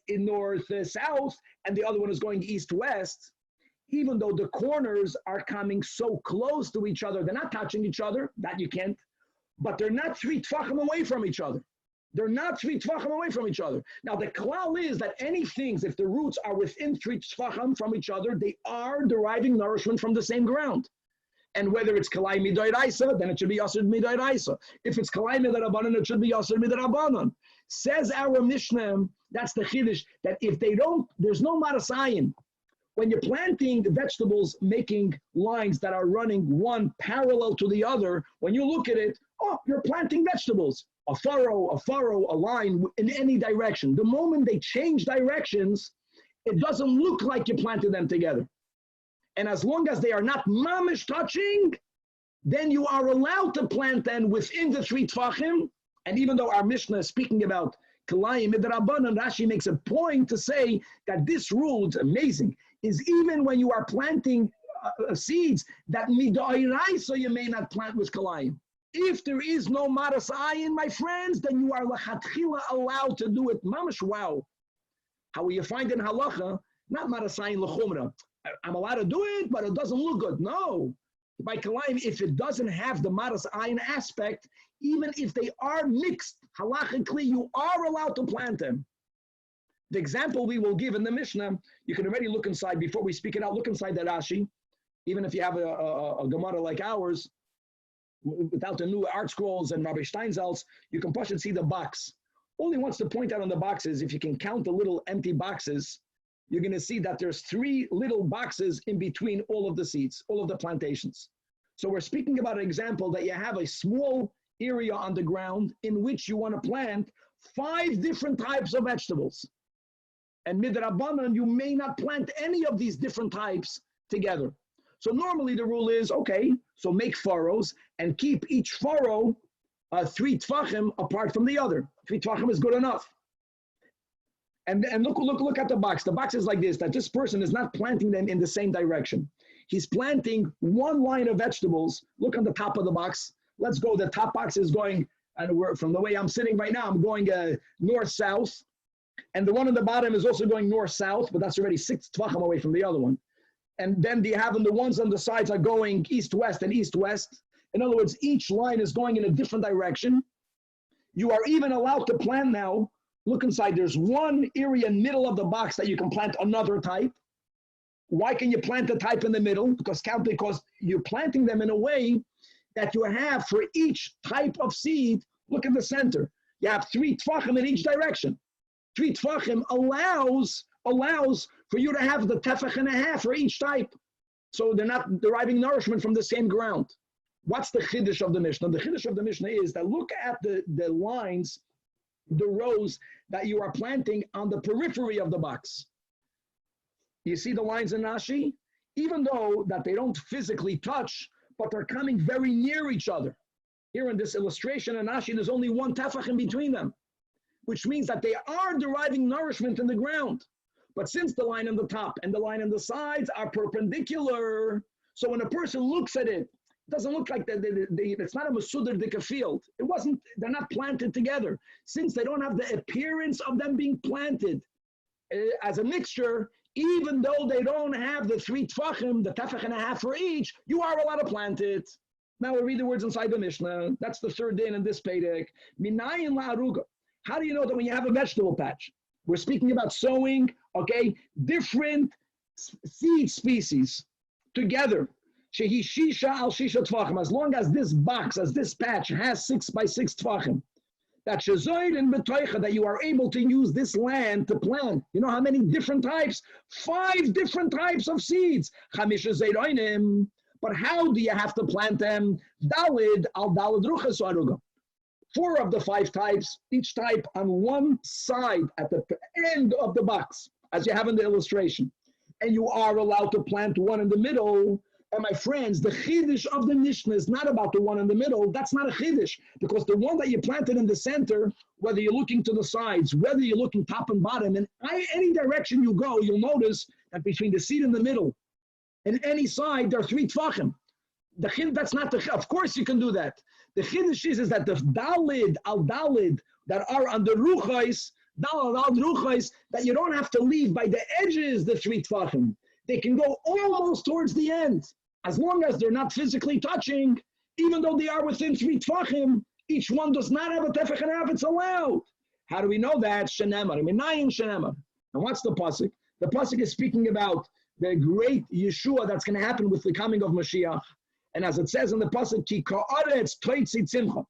in north-south and the other one is going east-west, even though the corners are coming so close to each other, they're not touching each other, that you can't, but they're not 3 tefachim away from each other. They're not 3 tefachim away from each other. Now, the klal is that any things, if the roots are within 3 tefachim from each other, they are deriving nourishment from the same ground. And whether it's kalai midoiraisa, then it should be asur midoiraisa. If it's kalai midarabanan, it should be asur midarabanan. Says our Mishnah, that's the chiddush, that if they don't, there's no marasayin. When you're planting the vegetables, making lines that are running one parallel to the other, when you look at it, you're planting vegetables. A furrow, a line in any direction. The moment they change directions, it doesn't look like you planted them together. And as long as they are not mamish touching, then you are allowed to plant them within the 3 tfachim. And even though our Mishnah is speaking about Kalayim Midrabanan, Rashi makes a point to say that this rule, it's amazing, is even when you are planting seeds that midairaisa you may not plant with Kalayim. If there is no maras ayin, my friends, then you are lachatchila allowed to do it. Mamash, wow. How will you find in halacha? Not maras ayin l'chumra. I'm allowed to do it, but it doesn't look good. No. By Kalayim, if it doesn't have the maras ayin aspect, even if they are mixed, halachically, you are allowed to plant them. The example we will give in the Mishnah, you can already look inside, before we speak it out, look inside the Rashi. Even if you have a Gemara like ours, without the new art scrolls and Rabbi Steinsaltz, you can push and see the box. All he wants to point out on the box is, if you can count the little empty boxes, you're going to see that there's 3 little boxes in between all of the seeds, all of the plantations. So we're speaking about an example that you have a small area on the ground in which you want to plant 5 different types of vegetables. And midrabanan, you may not plant any of these different types together. So normally the rule is, okay, so make furrows and keep each furrow 3 tfachim apart from the other. 3 tfachim is good enough. And look at the box. The box is like this, that this person is not planting them in the same direction. He's planting one line of vegetables. Look on the top of the box. Let's go, the top box is going, and from the way I'm sitting right now, I'm going north-south. And the one on the bottom is also going north-south, but that's already 6 tfachim away from the other one. And then do you have them, the ones on the sides are going east-west and east-west. In other words, each line is going in a different direction. You are even allowed to plant now. Look inside, there's one area in the middle of the box that you can plant another type. Why can you plant a type in the middle? Because you're planting them in a way that you have for each type of seed. Look at the center. You have 3 tfachim in each direction. 3 tfachim allows for you to have the tefach and a half for each type. So they're not deriving nourishment from the same ground. What's the chiddush of the Mishnah? The chiddush of the Mishnah is that look at the lines, the rows that you are planting on the periphery of the box. You see the lines in Rashi? Even though that they don't physically touch, but they're coming very near each other. Here in this illustration in Rashi, there's only 1 tefach in between them, which means that they are deriving nourishment in the ground. But since the line on the top and the line on the sides are perpendicular, so when a person looks at it, it doesn't look like it's not a Masudar Dika field. They're not planted together. Since they don't have the appearance of them being planted as a mixture, even though they don't have the 3 tfachim, the tefach and a half for each, you are allowed to plant it. Now we'll read the words inside the Mishnah. That's the 3rd din in this Perek. Minayin la'aruga. How do you know that when you have a vegetable patch? We're speaking about sowing, okay, different seed species together. Shehi shisha al shisha tfachim. As long as this box, as this patch has 6 by 6 tfachim, that shezoid and betoicha, that you are able to use this land to plant. You know how many different types? 5 different types of seeds. Chamisha zeiroinim. But how do you have to plant them? Dalid al dalid ruchas aruga. 4 of the 5 types, each type on one side at the end of the box, as you have in the illustration. And you are allowed to plant 1 in the middle. And my friends, the chiddush of the Mishnah is not about the 1 in the middle. That's not a chiddush, because the one that you planted in the center, whether you're looking to the sides, whether you're looking top and bottom, in any direction you go, you'll notice that between the seed in the middle and any side, there are 3 tfachim. That's not the, of course you can do that. The chiddush is that the dalid al dalid that are on the ruchais, dalid al ruchais, that you don't have to leave by the edges the 3 tfachim. They can go almost towards the end. As long as they're not physically touching, even though they are within 3 tfachim, each one does not have a tefach and a half, it's allowed. How do we know that? Shenemar, minayin shenemar. And what's the pasuk? The pasuk is speaking about the great Yeshua that's going to happen with the coming of Mashiach. And as it says in the pasuk, ki ka'aretz toitzi tzimcha,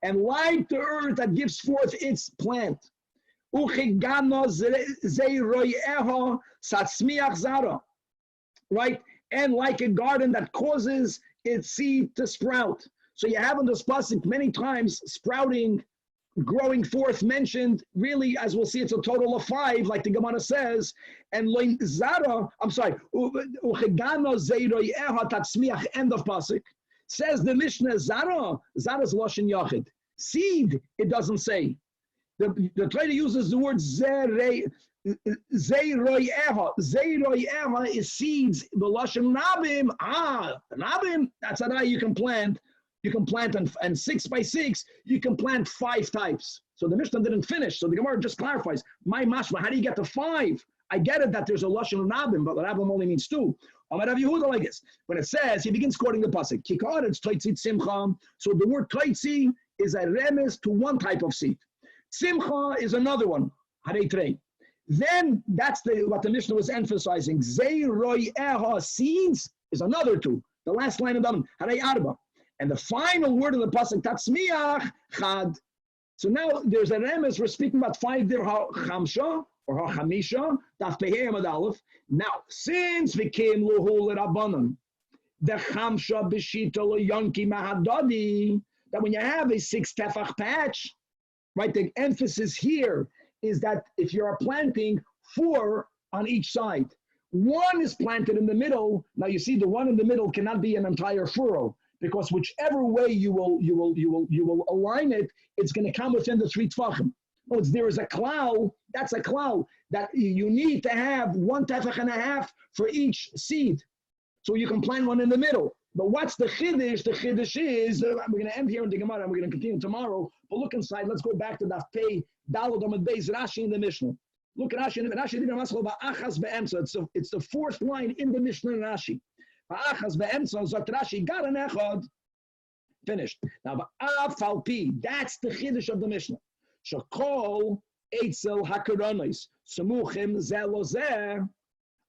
and like the earth that gives forth its plant, uchigano zeiroyeho satzmiach zara, right? And like a garden that causes its seed to sprout. So you have in this pasuk many times sprouting growing forth mentioned, really, as we'll see, it's a total of 5, like the Gemara says. And loin zara, I'm sorry, uchegano zeiroi eha tatzmiach, end of pasuk. Says the Mishnah, zara is lashon yachid. Seed, it doesn't say. The Torah uses the word zeiroi eha. Zeiroi eha is seeds. The lashon nabim, nabim, that's how you can plant. You can plant, and 6 by 6, you can plant 5 types. So the Mishnah didn't finish. So the Gemara just clarifies. My mashma, how do you get to 5? I get it that there's a lashon nabim, but nabim only means 2. Amar Rav Yehuda like this. When it says, he begins quoting the pasuk. Kikar, it's toitzi simcha. So the word toitzi is a remes to one type of seed. Simcha is another one. Harei trei. Then that's what the Mishnah was emphasizing. Zeiroi eha, seeds, is another 2. The last line of them. Harei arba. And the final word of the pasuk, tatzmiach chad. So now there's a remes. We're speaking about 5 dir ha-chamsha or ha-chamisha. Daf pehei amud aleph. Now, since we came luhu l'rabbanan, the chamsha b'shita l'yonki mahadadi, that when you have a 6 tefach patch, right? The emphasis here is that if you are planting 4 on each side, 1 is planted in the middle. Now you see the one in the middle cannot be an entire furrow, because whichever way you will align it, it's going to come within the 3 tefachim. Oh, there is a cloud. That's a cloud that you need to have 1 tefach and a half for each seed, so you can plant one in the middle. But what's the chiddush? The chiddush is we're going to end here in the Gemara, and we're going to continue tomorrow. But look inside. Let's go back to Daf Pei Daled Amud Beis Rashi in the Mishnah. Look at Rashi. Rashi didn't ask about achas be'emsa. It's the 4th line in the Mishnah in Rashi. Achas be'emsa zot Rashi got an echad. Finished. Now, Falpi, that's the chiddush of the Mishnah. Shakol eitzel hakaronis samuchim zelozeh.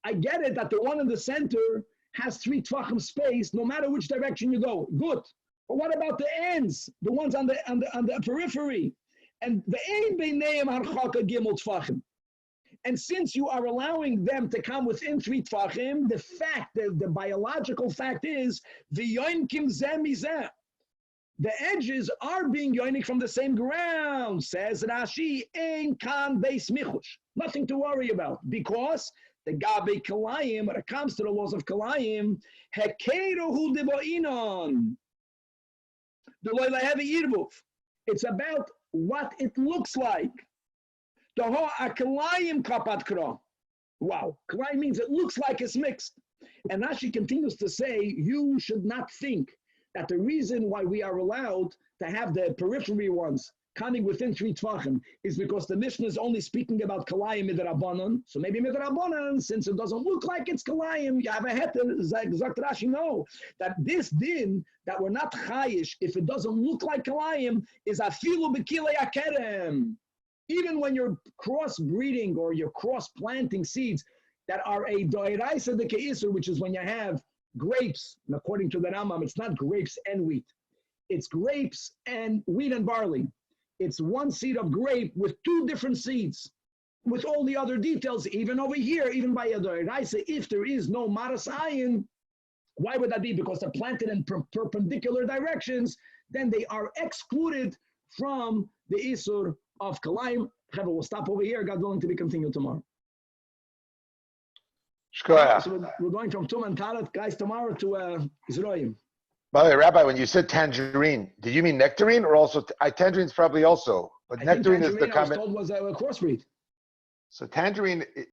I get it that the one in the center has 3 tvachim space, no matter which direction you go. Good. But what about the ends, the ones on the periphery? And the ein beineim harchaka gimel tvachim. And since you are allowing them to come within 3 tvachim, the biological fact is the yoinkim zeh mizeh. The edges are being yoinik from the same ground, says Rashi, ein kan beis michush. Nothing to worry about, because the gabe kalayim, when it comes to the laws of kalayim, hekerohu deboinon. The loyla have irvuv. It's about what it looks like. Toho akalayim kapat kra. Wow, kalayim means it looks like it's mixed. And Rashi continues to say, you should not think that the reason why we are allowed to have the periphery ones coming within 3 tvachim is because the Mishnah is only speaking about kalayim midrabanan. So maybe midrabanan, since it doesn't look like it's kalayim, you have a heter. Zakt Rashi, no, that this din that we're not chayish if it doesn't look like kalayim is afilu b'kilei akerem. Even when you're cross-breeding or you're cross-planting seeds that are a doiraisa de keisur, which is when you have grapes, and according to the Rambam, it's not grapes and wheat. It's grapes and wheat and barley. It's 1 seed of grape with 2 different seeds, with all the other details, even over here, even by a doiraisa, if there is no maras ayin, why would that be? Because they're planted in perpendicular directions, then they are excluded from the isur of kalayim. We'll stop over here. God willing to be continued tomorrow. So we're going from Tum and Talat, guys, tomorrow to Zroim. By the way, Rabbi, when you said tangerine, did you mean nectarine or also tangerine's probably also, but nectarine is the common. I was told was a crossbreed. So tangerine